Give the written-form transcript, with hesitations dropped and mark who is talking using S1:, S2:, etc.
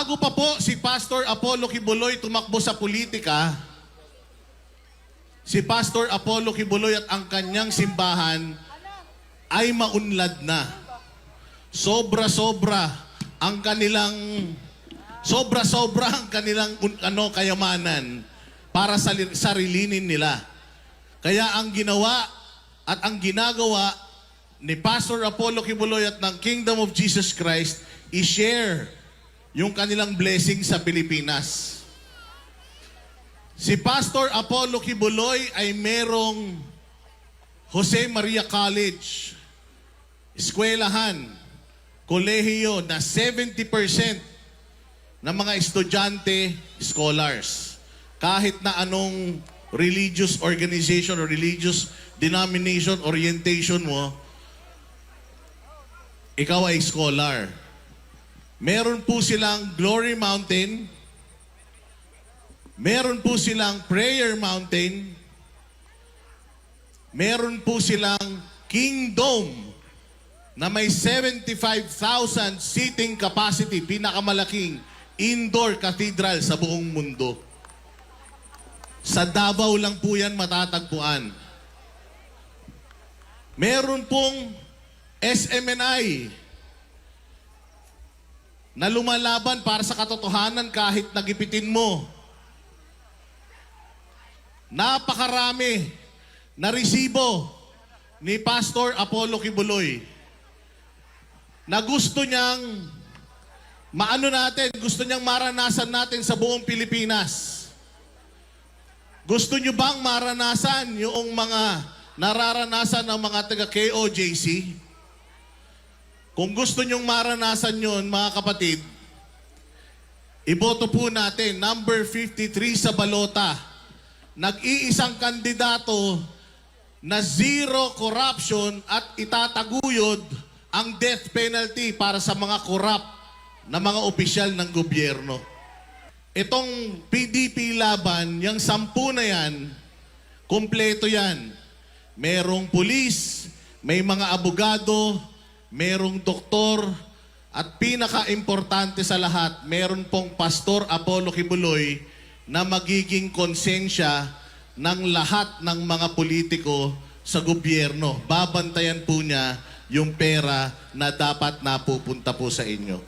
S1: Bago pa po si Pastor Apollo Kibuloy tumakbo sa politika, si Pastor Apollo Kibuloy at ang kanyang simbahan ay maunlad na. Sobra-sobra ang kanilang kayamanan para sa sarilinin nila. Kaya ang ginawa at ang ginagawa ni Pastor Apollo Kibuloy at ng Kingdom of Jesus Christ i-share yung kanilang blessing sa Pilipinas. Si Pastor Apollo Kibuloy ay merong Jose Maria College, eskwelahan, kolehiyo na 70% ng mga estudyante, scholars. Kahit na anong religious organization or religious denomination, orientation mo, ikaw ay scholar. Meron po silang Glory Mountain, meron po silang Prayer Mountain, meron po silang Kingdom na may 75,000 seating capacity, pinakamalaking indoor cathedral sa buong mundo. Sa Davao lang po yan matatagpuan. Meron pong SMNI na lumalaban para sa katotohanan kahit nagipitin mo. Napakarami na resibo ni Pastor Apollo Kibuloy na gusto niyang gusto niyang maranasan natin sa buong Pilipinas. Gusto niyo bang maranasan yung mga nararanasan ng mga taga-KOJC? Kung gusto niyong maranasan yun, mga kapatid, iboto po natin, number 53 sa balota. Nag-iisang kandidato na zero corruption at itataguyod ang death penalty para sa mga corrupt na mga opisyal ng gobyerno. Itong PDP laban, yung 10 na yan, kumpleto yan. Merong pulis, may mga abogado, merong doktor, at pinaka-importante sa lahat, meron pong Pastor Apollo Kibuloy na magiging konsensya ng lahat ng mga politiko sa gobyerno. Babantayan po niya yung pera na dapat napupunta po sa inyo.